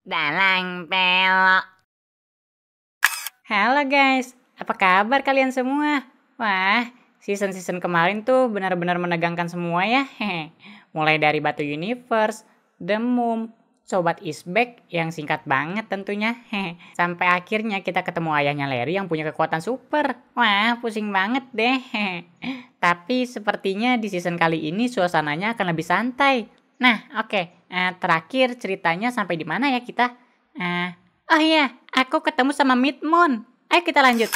Dalang pelok. Halo guys, apa kabar kalian semua? Wah, season-season kemarin tuh benar-benar menegangkan semua ya. Mulai dari Batu Universe, The Moon, Sobat Isbek yang singkat banget tentunya. Sampai akhirnya kita ketemu ayahnya Larry yang punya kekuatan super. Wah, pusing banget deh. Tapi sepertinya di season kali ini suasananya akan lebih santai. Nah, oke. Terakhir ceritanya sampai di mana ya kita? Oh iya, aku ketemu sama Midmoon. Ayo kita lanjut.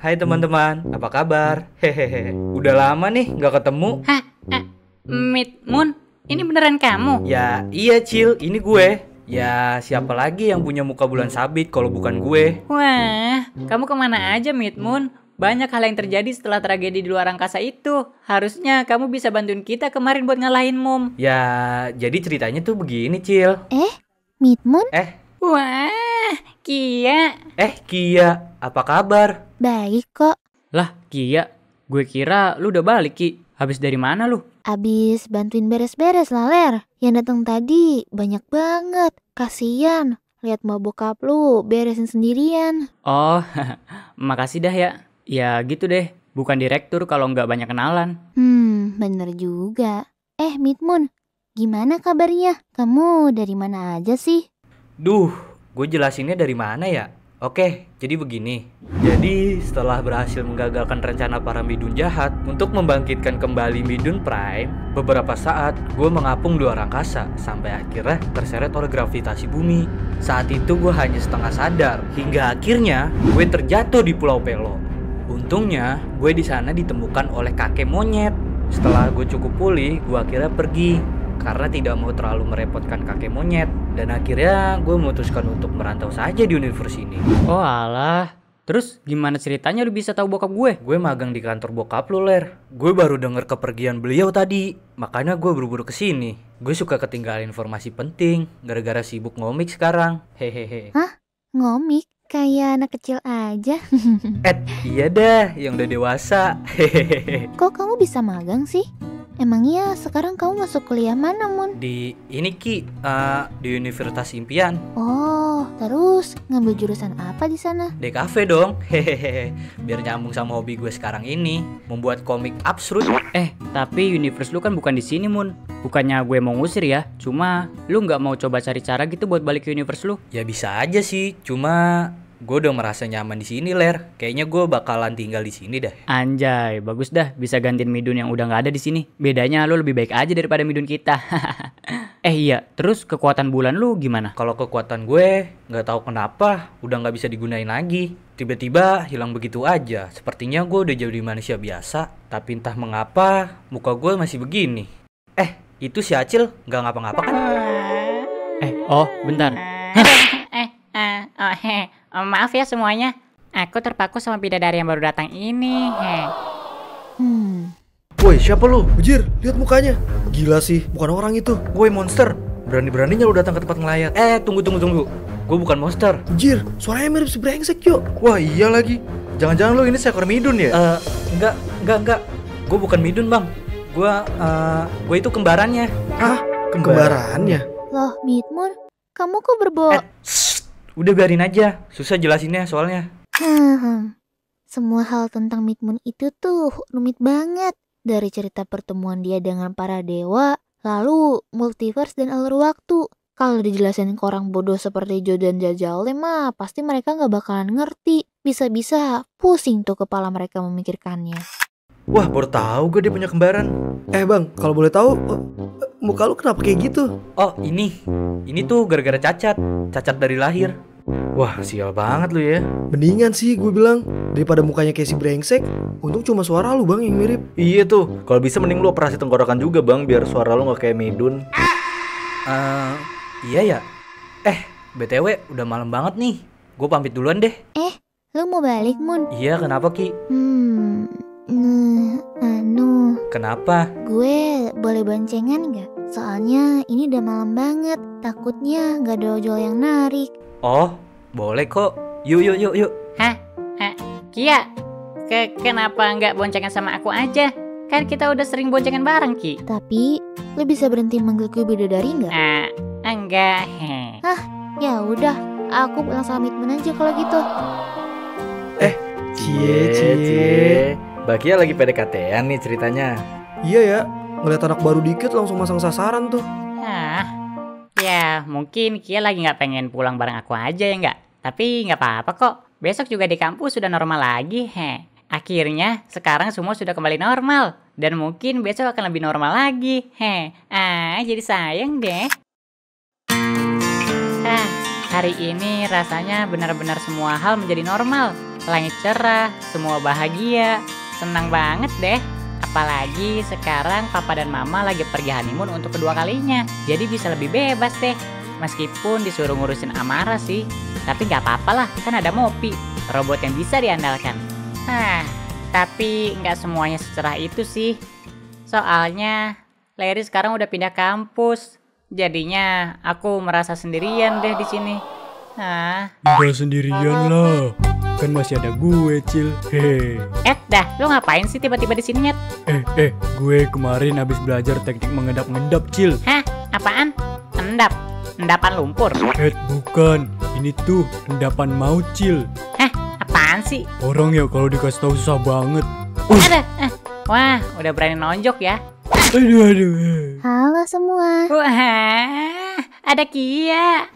Hai teman-teman, apa kabar? Hehehe, udah lama nih nggak ketemu. Hah? Midmoon? Ini beneran kamu? Ya iya Cil, ini gue. Ya siapa lagi yang punya muka bulan sabit kalau bukan gue? Wah, kamu kemana aja Midmoon? Banyak hal yang terjadi setelah tragedi di luar angkasa itu. Harusnya kamu bisa bantuin kita kemarin buat ngalahin Mom. Ya jadi ceritanya tuh begini Cil. Midmoon? Wah, Kia. Kia, apa kabar? Baik kok. Lah, Kia, gue kira lu udah balik, Ki. Habis dari mana lu? Abis bantuin beres-beres lah, Ler. Yang datang tadi banyak banget. Kasian. Lihat mbak bokap lu beresin sendirian. Oh, makasih dah ya. Ya gitu deh, bukan direktur kalau nggak banyak kenalan. Bener juga. Midmoon, gimana kabarnya? Kamu dari mana aja sih? Duh, gue jelasinnya dari mana ya? Oke, jadi begini. Jadi setelah berhasil menggagalkan rencana para Midun jahat untuk membangkitkan kembali Midun Prime, beberapa saat gue mengapung di luar angkasa sampai akhirnya terseret oleh gravitasi bumi. Saat itu gue hanya setengah sadar hingga akhirnya gue terjatuh di Pulau Pelo. Untungnya gue di sana ditemukan oleh kakek monyet. Setelah gue cukup pulih, gue akhirnya pergi karena tidak mau terlalu merepotkan kakek monyet. Dan akhirnya gue memutuskan untuk merantau saja di universe ini. Oh alah, terus gimana ceritanya lu bisa tahu bokap gue? Gue magang di kantor bokap lu, Ler. Gue baru denger kepergian beliau tadi, makanya gue buru-buru kesini. Gue suka ketinggalan informasi penting gara-gara sibuk ngomik sekarang. Hehehe. Hah? Ngomik? Kayak anak kecil aja. Iya dah, yang udah dewasa. Hehehe. Kok kamu bisa magang sih? Emangnya sekarang kamu masuk kuliah mana, Mun? Di ini Ki, di Universitas Impian. Oh, terus ngambil jurusan apa di sana? DKV dong. Hehehe. Biar nyambung sama hobi gue sekarang ini, membuat komik absurd. Tapi universe lu kan bukan di sini, Mun. Bukannya gue mau ngusir ya, cuma lu nggak mau coba cari cara gitu buat balik ke universe lu? Ya bisa aja sih, cuma gue udah merasa nyaman di sini, Ler. Kayaknya gue bakalan tinggal di sini dah. Anjay, bagus dah bisa gantiin Midun yang udah nggak ada di sini. Bedanya lu lebih baik aja daripada Midun kita. Iya, terus kekuatan bulan lu gimana? Kalau kekuatan gue nggak tahu kenapa udah nggak bisa digunain lagi. Tiba-tiba hilang begitu aja. Sepertinya gue udah jadi manusia biasa, tapi entah mengapa muka gue masih begini. Itu si Acil nggak ngapa-ngapa kan? Oh, bentar. Maaf ya semuanya. Aku terpaku sama bidadari yang baru datang ini. Woi, siapa lu? Ujir, lihat mukanya. Gila sih, bukan orang itu. Gue monster. Berani-beraninya lu datang ke tempat ngelayat. Tunggu. Gue bukan monster. Ujir, suaranya mirip si brengsek, yuk. Wah, iya lagi. Jangan-jangan lu ini seekor Midun ya? Enggak. Gue bukan Midun, Bang. Gue itu kembarannya. Hah? Kembarannya? Loh, Midmoon, kamu kok berbohong? Udah biarin aja. Susah jelasinnya soalnya. Semua hal tentang Midmoon itu tuh rumit banget. Dari cerita pertemuan dia dengan para dewa, lalu multiverse dan alur waktu. Kalau dijelasin ke orang bodoh seperti Joe dan Jajale mah pasti mereka gak bakalan ngerti. Bisa-bisa pusing tuh kepala mereka memikirkannya. Wah, baru tahu gue dia punya kembaran. Bang, kalau boleh tahu, muka lu kenapa kayak gitu? Oh, ini tuh gara-gara cacat dari lahir. Wah, sial banget lu ya. Mendingan sih gue bilang, daripada mukanya kayak si brengsek. Untung cuma suara lu, Bang, yang mirip. Iya tuh, kalau bisa mending lu operasi tenggorokan juga, Bang, biar suara lu gak kayak Midun. Iya ya. BTW udah malam banget nih. Gue pamit duluan deh. Lu mau balik, Mun? Iya, kenapa Ki? Kenapa? Gue boleh boncengan gak? Soalnya ini udah malam banget. Takutnya gak ada ojol yang narik. Oh, Boleh kok. Yuk yuk yuk yuk. Hah? Kia, kenapa nggak boncengan sama aku aja? Kan kita udah sering boncengan bareng, Ki. Tapi, lo bisa berhenti manggil gue bidadari nggak? Enggak. Ya udah, aku pulang sama Midmoon aja kalau gitu. Cie. Mbak Kia lagi PDKT-an nih ceritanya. Iya ya, ngeliat anak baru dikit langsung masang sasaran tuh. Ya mungkin Kia lagi nggak pengen pulang bareng aku aja ya nggak? Tapi nggak apa-apa kok. Besok juga di kampus sudah normal lagi. Akhirnya sekarang semua sudah kembali normal. Dan mungkin besok akan lebih normal lagi. Jadi sayang deh. Hari ini rasanya benar-benar semua hal menjadi normal. Langit cerah, semua bahagia. Senang banget deh. Apalagi sekarang papa dan mama lagi pergi honeymoon untuk kedua kalinya. Jadi bisa lebih bebas deh. Meskipun disuruh ngurusin Amara sih. Tapi gak apa-apa lah, kan ada Mopi, robot yang bisa diandalkan. Tapi gak semuanya secerah itu sih. Soalnya Larry sekarang udah pindah kampus. Jadinya aku merasa sendirian deh di sini. Udah sendirian lah. Kan masih ada gue, Cil. Dah, lo ngapain sih tiba-tiba di sini, Nyet? Gue kemarin habis belajar teknik mengendap-ngendap, Cil. Apaan? Endap? Endapan lumpur? Bukan. Ini tuh endapan maut, Cil. Apaan sih? Orang ya kalau dikasih tahu susah banget. Wah, udah berani nonjok ya. Aduh. Halo semua. Wah, ada Kia.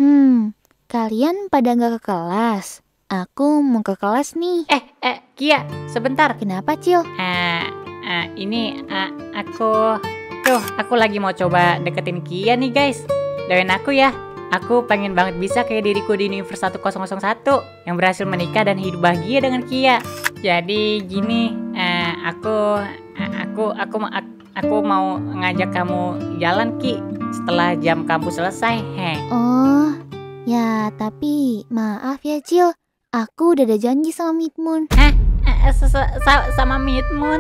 Kalian pada nggak ke kelas? Aku mau ke kelas nih. Kia, sebentar. Kenapa, Cil? Aku lagi mau coba deketin Kia nih, guys. Doain aku ya. Aku pengen banget bisa kayak diriku di Universe 1001 yang berhasil menikah dan hidup bahagia dengan Kia. Jadi gini, aku mau ngajak kamu jalan, Ki, setelah jam kampus selesai. Oh, ya tapi maaf ya, Cil. Aku udah ada janji sama Midmoon. Sama Midmoon?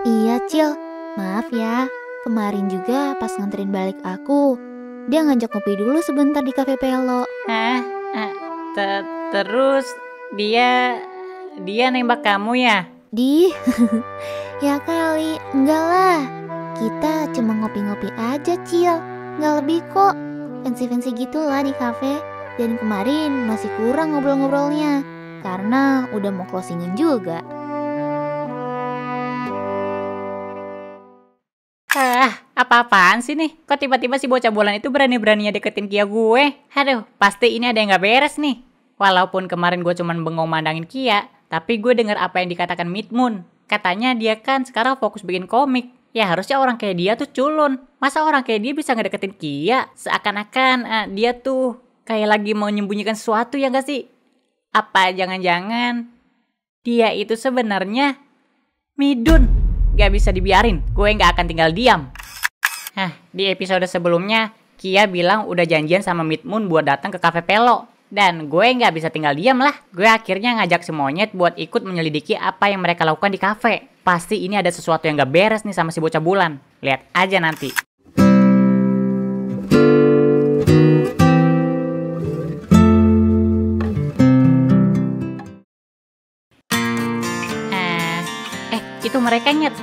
Iya, Cil. Maaf ya. Kemarin juga pas nganterin balik aku, dia ngajak ngopi dulu sebentar di Cafe Pelo. Terus dia nembak kamu ya? Ya kali, enggak lah. Kita cuma ngopi-ngopi aja, Cil. Nggak lebih kok. Fancy-fancy gitulah di cafe. Dan kemarin masih kurang ngobrol-ngobrolnya, karena udah mau closingan juga. Apa-apaan sih nih? Kok tiba-tiba si bocah bolan itu berani-beraninya deketin Kia gue? Aduh, pasti ini ada yang gak beres nih. Walaupun kemarin gue cuman bengong mandangin Kia, tapi gue dengar apa yang dikatakan Midmoon. Katanya dia kan sekarang fokus bikin komik. Ya harusnya orang kayak dia tuh culun. Masa orang kayak dia bisa ngedeketin Kia? Seakan-akan dia tuh kayak lagi mau menyembunyikan sesuatu, ya gak sih? Apa jangan-jangan dia itu sebenarnya Midun? Gak bisa dibiarin, gue gak akan tinggal diam. Di episode sebelumnya Kia bilang udah janjian sama Midmoon buat datang ke Cafe Pelo. Dan gue gak bisa tinggal diam lah. Gue akhirnya ngajak si monyet buat ikut menyelidiki apa yang mereka lakukan di cafe. Pasti ini ada sesuatu yang gak beres nih sama si bocah bulan. Lihat aja nanti. Itu mereka, Nyet.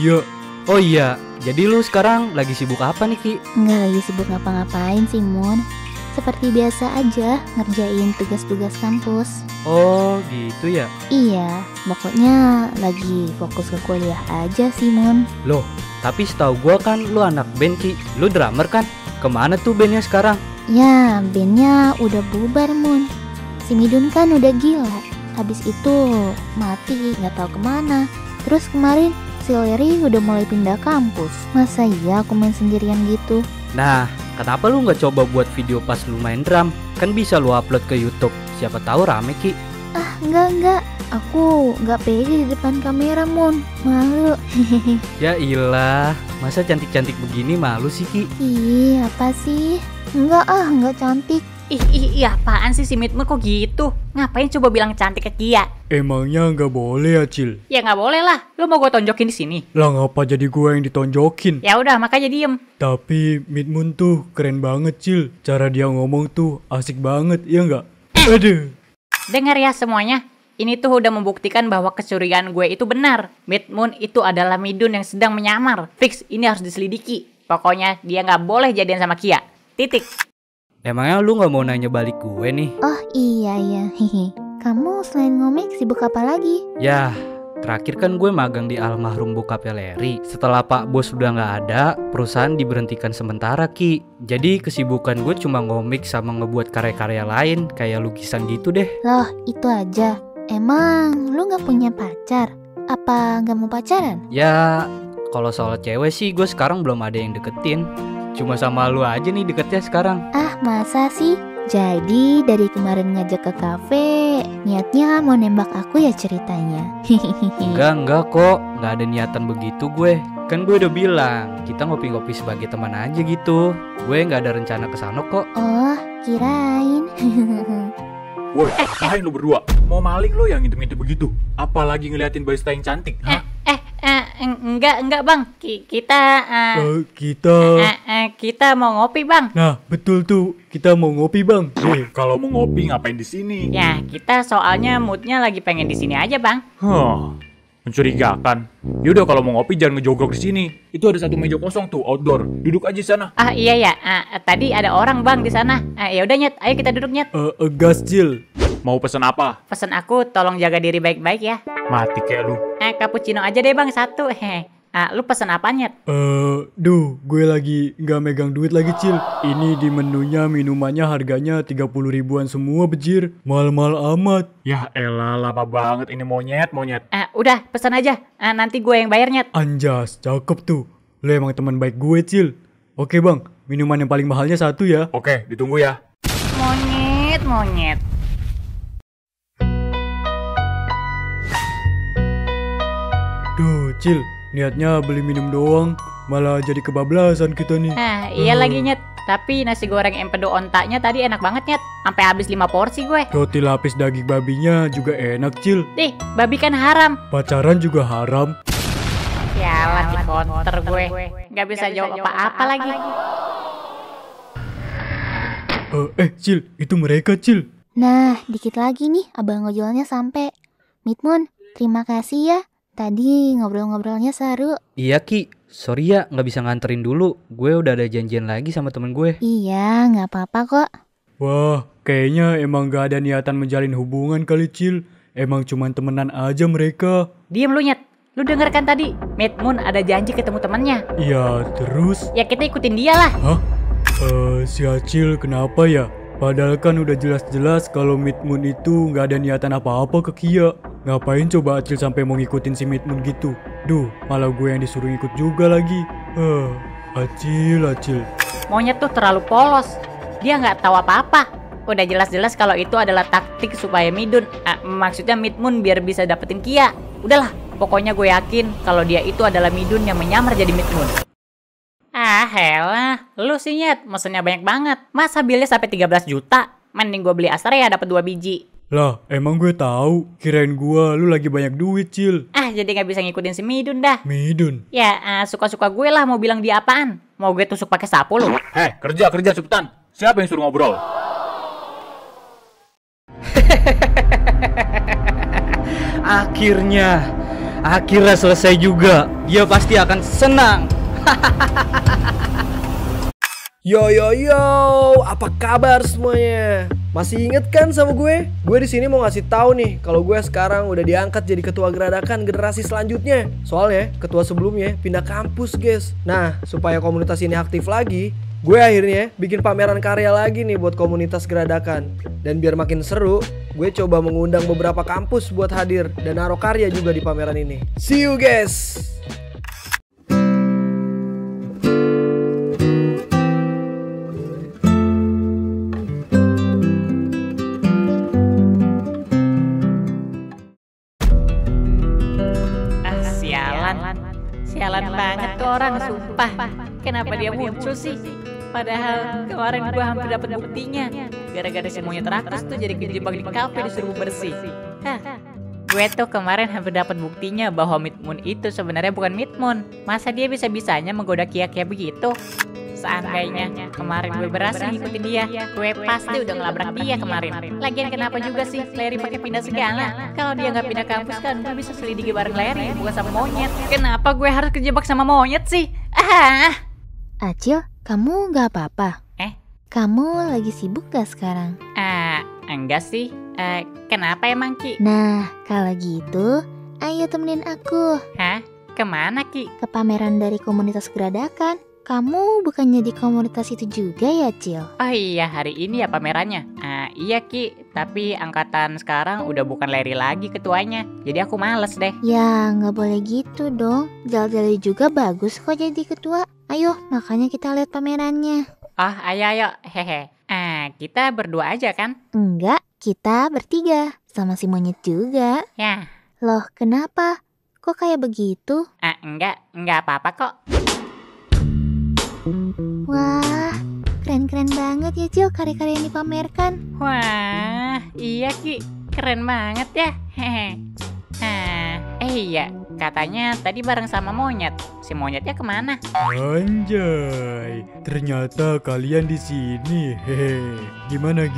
Iya. Oh iya, jadi lu sekarang lagi sibuk apa nih, Ki? Nggak lagi sibuk ngapa-ngapain sih, Moon. Seperti biasa aja, ngerjain tugas-tugas kampus. Oh, gitu ya? Iya, pokoknya lagi fokus ke kuliah aja sih, Moon. Loh, tapi setahu gua kan lu anak band, Ki. Lu drummer kan? Kemana tuh bandnya sekarang? Ya, bandnya udah bubar, Moon. Si Midun kan udah gila. Habis itu mati, nggak tahu kemana. Terus kemarin si Larry udah mulai pindah kampus. Masa iya aku main sendirian gitu? Nah, kenapa lu nggak coba buat video pas lu main drum? Kan bisa lu upload ke YouTube. Siapa tahu rame, Ki. Enggak. Aku nggak pede di depan kamera, Moon. Malu. Ya ilah, masa cantik-cantik begini malu sih, Ki? Ih, apa sih? Enggak cantik. Apaan sih si Midmoon kok gitu? Ngapain coba bilang cantik ke Kia? Emangnya nggak boleh ya, Cil? Ya nggak boleh lah. Lu mau gue tonjokin di sini? Lah ngapa jadi gue yang ditonjokin? Ya udah, makanya diem. Tapi Midmoon tuh keren banget, Cil. Cara dia ngomong tuh asik banget, iya nggak? Aduh. Dengar ya semuanya. Ini tuh udah membuktikan bahwa kecurigaan gue itu benar. Midmoon itu adalah Midun yang sedang menyamar. Fix, ini harus diselidiki. Pokoknya dia nggak boleh jadian sama Kia. Titik. Emangnya lu nggak mau nanya balik gue nih? Oh iya ya, hehe. Kamu selain ngomik sibuk apa lagi? Ya, terakhir kan gue magang di almarhum bokap Leri. Setelah Pak Bos udah nggak ada, perusahaan diberhentikan sementara, Ki. Jadi kesibukan gue cuma ngomik sama ngebuat karya-karya lain, kayak lukisan gitu deh. Loh, itu aja. Emang lu gak punya pacar? Apa gak mau pacaran? Ya, kalau soal cewek sih gue sekarang belum ada yang deketin. Cuma sama lu aja nih deketnya sekarang. Ah, masa sih? Jadi dari kemarin ngajak ke kafe, niatnya mau nembak aku ya ceritanya. Enggak kok, nggak ada niatan begitu gue. Kan gue udah bilang, kita ngopi-ngopi sebagai teman aja gitu. Gue nggak ada rencana kesana kok. Oh, kirain. Woi, ngapain lu berdua? Mau maling lo yang ngintip-ngintip begitu? Apalagi ngeliatin barista yang cantik, hah? Enggak bang. Kita kita mau ngopi bang. Nah, betul tuh. Kita mau ngopi, Bang. Kalau mau ngopi ngapain di sini? Ya, kita soalnya moodnya lagi pengen di sini aja bang. Mencurigakan. Yaudah kalau mau ngopi jangan ngejogrok di sini. Itu ada satu meja kosong tuh outdoor. Duduk aja di sana. Ah iya ya. Tadi ada orang bang di sana. Ya udah Nyet, ayo kita duduk Nyet. Gas, Cil. Mau pesen apa? Pesan aku tolong jaga diri baik-baik ya. Mati kayak lu. Cappuccino aja deh bang, satu. Lu pesan apa Nyet? Gue lagi nggak megang duit lagi, Cil. Ini di menunya minumannya harganya 30 ribuan semua, bejir. Mahal-mahal amat. Ya elah, lama banget ini monyet. Udah, pesan aja. Nanti gue yang bayar Nyet. Anjas, cakep tuh. Lo emang teman baik gue, Cil. Oke bang, minuman yang paling mahalnya satu ya. Oke, ditunggu ya. Monyet. Duh, Cil. Niatnya beli minum doang, malah jadi kebablasan kita nih. Iya lagi Nyet. Tapi nasi goreng empedu ontaknya tadi enak banget Nyet. Sampai habis 5 porsi gue. Roti lapis daging babinya juga enak, Cil. Babi kan haram. Pacaran juga haram. Sialan di counter gue. Gak bisa jawab apa-apa lagi. Cil, itu mereka, Cil. Nah, dikit lagi nih abang ojolnya sampai. Midmoon, terima kasih ya. Tadi ngobrol-ngobrolnya seru. Iya Ki, sorry ya nggak bisa nganterin dulu. Gue udah ada janjian lagi sama temen gue. Iya, nggak apa-apa kok. Wah, kayaknya emang gak ada niatan menjalin hubungan kali, Cil. Emang cuman temenan aja mereka. Diem lu Nyet. Lu denger kan tadi? Midmoon ada janji ketemu temannya. Ya, terus? Ya kita ikutin dia lah. Hah? Si Acil kenapa ya? Padahal kan udah jelas-jelas kalau Midmoon itu nggak ada niatan apa-apa ke Kia. Ngapain coba Acil sampai mau ngikutin si Midmoon gitu? Duh, malah gue yang disuruh ikut juga lagi. Acil. Monyet tuh terlalu polos. Dia nggak tahu apa-apa. Udah jelas-jelas kalau itu adalah taktik supaya maksudnya Midmoon biar bisa dapetin Kia. Udahlah, pokoknya gue yakin kalau dia itu adalah Midun yang menyamar jadi Midmoon. Helah, lu sih Nyet, mesennya banyak banget. Masa bilnya sampai 13 juta? Mending gue beli Astrea dapat 2 biji. Lah, emang gue tahu. Kirain gue lu lagi banyak duit, Cil. Jadi nggak bisa ngikutin si Midun dah. Midun? Ya, suka-suka gue lah mau bilang dia apaan. Mau gue tusuk pakai sapu lu? Kerja cepetan. Siapa yang suruh ngobrol? Akhirnya selesai juga. Dia pasti akan senang. Yo, apa kabar semuanya? Masih inget kan sama gue? Gue di sini mau ngasih tahu nih kalau gue sekarang udah diangkat jadi ketua geradakan generasi selanjutnya. Soalnya ketua sebelumnya pindah kampus, guys. Nah, supaya komunitas ini aktif lagi, gue akhirnya bikin pameran karya lagi nih buat komunitas geradakan. Dan biar makin seru, gue coba mengundang beberapa kampus buat hadir dan naruh karya juga di pameran ini. See you guys! Sialan banget tuh orang, sumpah. Kenapa dia muncul sih? Padahal kemarin gue hampir dapat buktinya. Gara-gara si monyet rakus tuh jadi kejebak di kafe disuruh bersih. Hah. Gue tuh kemarin hampir dapat buktinya bahwa Midmoon itu sebenarnya bukan Midmoon. Masa dia bisa-bisanya menggoda Kia-Kia begitu? Seandainya kemarin gue berhasil ngikutin dia, gue pasti udah ngelabrak dia kemarin. Lagian kenapa juga sih Larry pakai pindah segala? Kalau dia nggak pindah kampus kan gue bisa selidiki bareng Larry, bukan sama monyet. Kenapa gue harus kejebak sama monyet sih? Acil, kamu nggak apa-apa? Kamu lagi sibuk gak sekarang? Enggak sih. Kenapa emang Ki? Nah, kalau gitu, ayo temenin aku. Hah? Kemana Ki? Ke pameran dari komunitas geradakan. Kamu bukannya di komunitas itu juga ya, Cil? Oh iya, hari ini ya pamerannya. Iya Ki, tapi angkatan sekarang udah bukan Larry lagi ketuanya. Jadi aku males deh. Ya, nggak boleh gitu dong. Jal-jali juga bagus kok jadi ketua. Ayo, makanya kita lihat pamerannya. Oh, ayo. Hehe. Kita berdua aja kan? Enggak, kita bertiga. Sama si monyet juga. Ya. Loh, kenapa? Kok kayak begitu? Enggak apa-apa kok. Wah, keren-keren banget ya Cil karya-karya yang dipamerkan. Wah, iya Ki, keren banget ya. Hehe. Iya, katanya tadi bareng sama monyet. Si monyetnya kemana? Anjay, ternyata kalian di sini. Hehe. Gimana?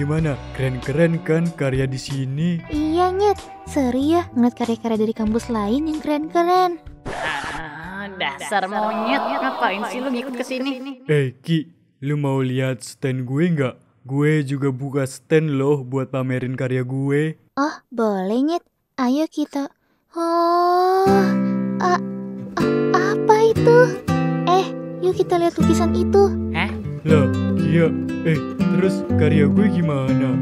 Keren-keren kan karya di sini? Iya Nyet, seri ya ngeliat karya-karya dari kampus lain yang keren-keren. Dasar monyet, ngapain sih lu ngikut ke sini? Ki, lu mau lihat stand gue nggak? Gue juga buka stand loh buat pamerin karya gue. Oh, boleh Nyet. Ayo kita. Oh, apa itu? Yuk kita lihat lukisan itu. Hah? Lah, iya. Terus karya gue gimana?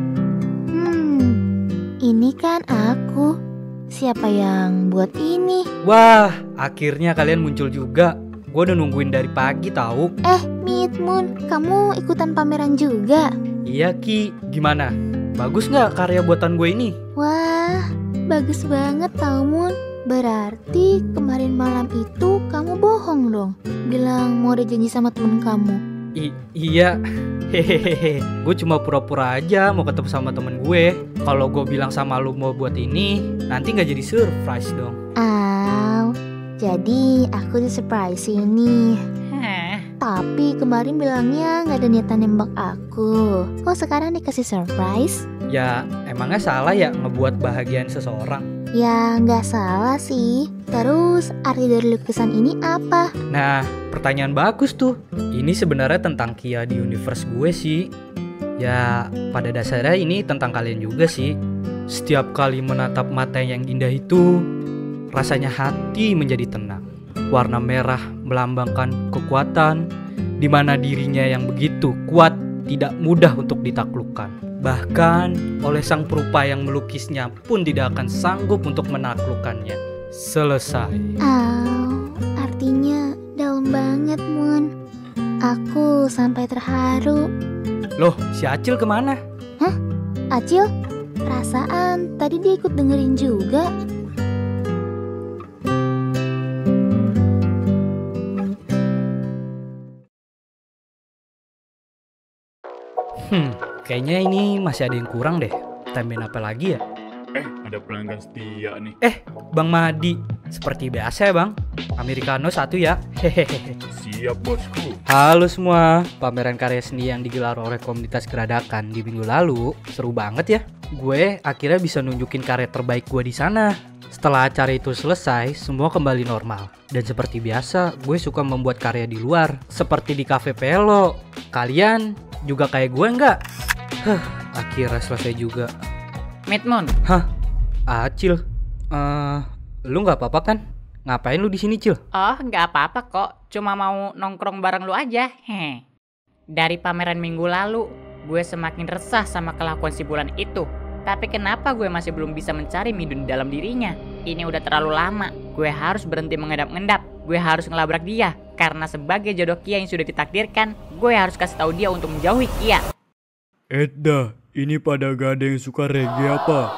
Ini kan aku. Siapa yang buat ini? Wah, akhirnya kalian muncul juga. Gue udah nungguin dari pagi tahu. Midmoon, kamu ikutan pameran juga? Iya Ki, gimana? Bagus nggak karya buatan gue ini? Wah, bagus banget tau Moon. Berarti kemarin malam itu kamu bohong dong. Bilang mau ada janji sama temen kamu. Iya. Hehehe. Gue cuma pura-pura aja mau ketemu sama temen gue. Kalau gue bilang sama lu mau buat ini, nanti nggak jadi surprise dong. Jadi aku di-surprise ini. Tapi kemarin bilangnya nggak ada niatan nembak aku. Kok sekarang dikasih surprise? Ya, emangnya salah ya ngebuat bahagian seseorang? Ya nggak salah sih. Terus arti dari lukisan ini apa? Nah, pertanyaan bagus tuh. Ini sebenarnya tentang Kia di universe gue sih. Ya, pada dasarnya ini tentang kalian juga sih. Setiap kali menatap mata yang indah itu, rasanya hati menjadi tenang. Warna merah melambangkan kekuatan, di mana dirinya yang begitu kuat tidak mudah untuk ditaklukkan. Bahkan oleh sang perupa yang melukisnya pun tidak akan sanggup untuk menaklukkannya. Selesai. Artinya dalam banget Moon. Aku sampai terharu. Loh, si Acil kemana? Acil? Perasaan tadi dia ikut dengerin juga. Kayaknya ini masih ada yang kurang deh. Tambahin apa lagi ya? Ada pelanggan setia nih. Bang Madi. Seperti biasa ya Bang. Americano 1 ya. Hehehe. Siap bosku. Halo semua. Pameran karya seni yang digelar oleh komunitas geradakan di minggu lalu seru banget ya. Gue akhirnya bisa nunjukin karya terbaik gue di sana. Setelah acara itu selesai, semua kembali normal. Dan seperti biasa, gue suka membuat karya di luar, seperti di Cafe Pelo. Kalian juga kayak gue nggak? Akhirnya selesai juga. Midmoon. Acil. Lu nggak apa-apa kan? Ngapain lu di sini, Cil? Oh, nggak apa-apa kok. Cuma mau nongkrong bareng lu aja. Dari pameran minggu lalu, gue semakin resah sama kelakuan si bulan itu. Tapi kenapa gue masih belum bisa mencari Midun di dalam dirinya? Ini udah terlalu lama. Gue harus berhenti mengendap-endap. Gue harus ngelabrak dia. Karena sebagai jodoh Kia yang sudah ditakdirkan, gue harus kasih tahu dia untuk menjauhi Kia. Dah, ini pada gak ada yang suka reggae apa?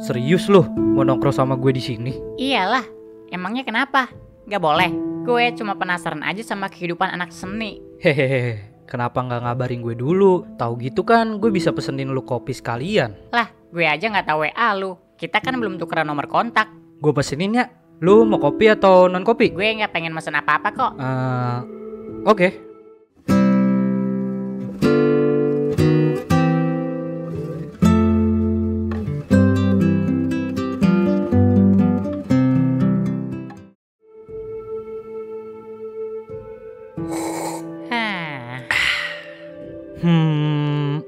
Serius lu mau nongkrong sama gue di sini? Iyalah, emangnya kenapa? Gak boleh. Gue cuma penasaran aja sama kehidupan anak seni. Hehehe, kenapa nggak ngabarin gue dulu? Tahu gitu kan gue bisa pesenin lu kopi sekalian. Lah, gue aja nggak tahu WA lu. Kita kan belum tukeran nomor kontak. Gue pesenin ya. Lu mau kopi atau non kopi? Gue nggak pengen mesen apa-apa kok. Oke. Hah, Hmm.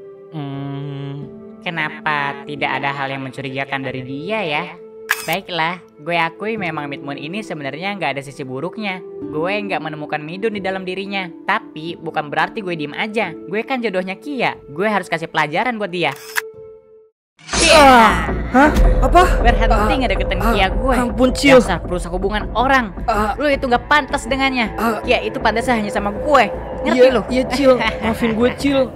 kenapa tidak ada hal yang mencurigakan dari dia ya? Baiklah, gue akui memang Midmoon ini sebenarnya nggak ada sisi buruknya. Gue nggak menemukan Midun di dalam dirinya. Tapi bukan berarti gue diem aja. Gue kan jodohnya Kia. Gue harus kasih pelajaran buat dia. Hah? Apa? Berhenti ngedeketin Kia gue. Ampun, Cil. Dasar perusak hubungan orang. Lu itu gak pantas dengannya. Kia itu pantasnya hanya sama gue. Ngerti lu? Iya, Cil. Maafin gue, Cil.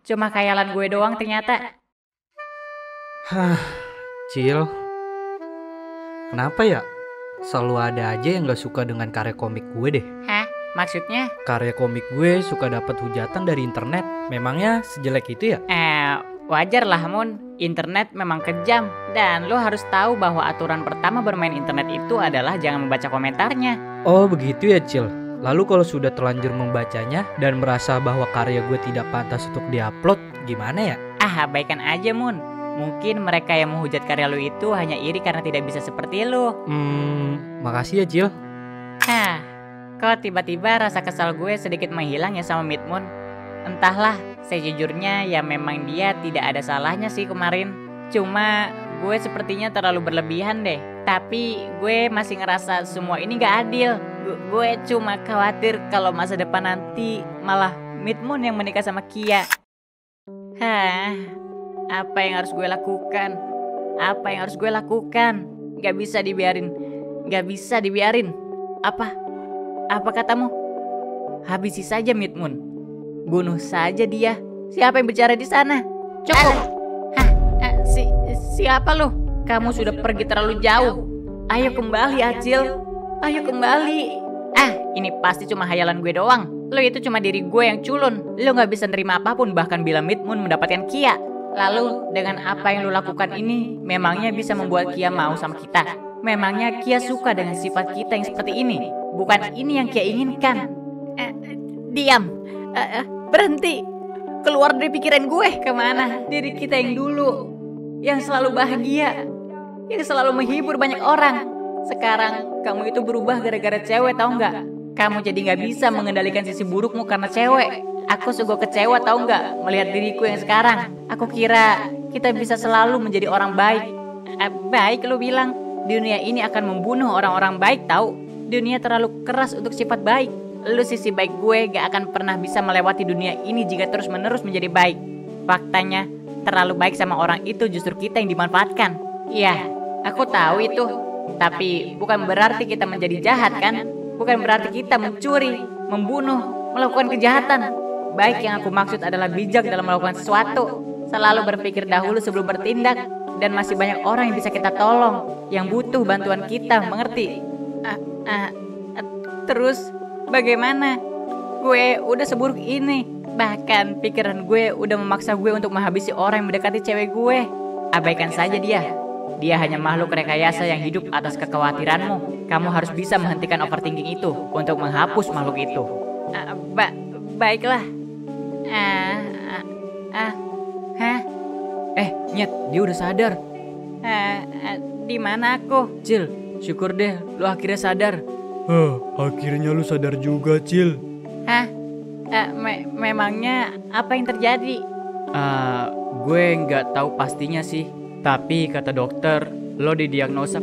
Cuma khayalan gue doang ternyata. Cil. Kenapa ya? Selalu ada aja yang gak suka dengan karya komik gue deh. Hah? Maksudnya? Karya komik gue suka dapat hujatan dari internet. Memangnya sejelek itu ya? Wajar lah Mun. Internet memang kejam. Dan lo harus tahu bahwa aturan pertama bermain internet itu adalah jangan membaca komentarnya. Oh begitu ya Cil. Lalu kalau sudah terlanjur membacanya dan merasa bahwa karya gue tidak pantas untuk diupload, gimana ya? Abaikan aja Mun. Mungkin mereka yang menghujat karya lo itu hanya iri karena tidak bisa seperti lo. Makasih ya Cil. Kok tiba-tiba rasa kesal gue sedikit menghilang ya sama Midmoon? Entahlah, sejujurnya ya memang dia tidak ada salahnya sih kemarin. Cuma gue sepertinya terlalu berlebihan deh. Tapi gue masih ngerasa semua ini gak adil. Gue cuma khawatir kalau masa depan nanti malah Midmoon yang menikah sama Kia. Apa yang harus gue lakukan? Apa yang harus gue lakukan? Gak bisa dibiarin. Gak bisa dibiarin. Apa katamu? Habisi saja Midmoon. Bunuh saja dia. Siapa yang bicara di sana? Cukup. Siapa lu? Kamu sudah pergi terlalu jauh. Ayo kembali Acil. Ayo kembali. Ini pasti cuma hayalan gue doang. Lo itu cuma diri gue yang culun. Lo gak bisa nerima apapun bahkan bila Midmoon mendapatkan Kia. Lalu dengan apa yang lo lakukan ini memangnya bisa membuat Kia mau sama kita? Memangnya Kia suka dengan sifat kita yang seperti ini? Bukan ini yang Kia inginkan. Diam. Berhenti. Keluar dari pikiran gue. Kemana? Diri kita yang dulu. Yang selalu bahagia. Yang selalu menghibur banyak orang. Sekarang kamu itu berubah gara-gara cewek, tahu nggak? Kamu jadi nggak bisa mengendalikan sisi burukmu karena cewek. Aku sungguh kecewa, tahu nggak? Melihat diriku yang sekarang. Aku kira kita bisa selalu menjadi orang baik. Baik lu bilang. Dunia ini akan membunuh orang-orang baik, tahu? Dunia terlalu keras untuk sifat baik. Lu sisi baik gue gak akan pernah bisa melewati dunia ini jika terus-menerus menjadi baik. Faktanya, terlalu baik sama orang itu justru kita yang dimanfaatkan. Iya, aku tahu itu. Tapi bukan berarti kita menjadi jahat kan? Bukan berarti kita mencuri, membunuh, melakukan kejahatan. Baik yang aku maksud adalah bijak dalam melakukan sesuatu. Selalu berpikir dahulu sebelum bertindak. Dan masih banyak orang yang bisa kita tolong, yang butuh bantuan kita, mengerti? Terus bagaimana? Gue udah seburuk ini. Bahkan pikiran gue udah memaksa gue untuk menghabisi orang yang mendekati cewek gue. Abaikan saja dia. Dia hanya makhluk rekayasa yang hidup atas kekhawatiranmu. Kamu harus bisa menghentikan overthinking itu untuk menghapus makhluk itu. Baiklah. Nyet, dia udah sadar. Di mana aku? Cil, syukur deh lu akhirnya sadar. Akhirnya lu sadar juga, Cil. Memangnya apa yang terjadi? Gue nggak tahu pastinya sih. Tapi kata dokter, lo didiagnosa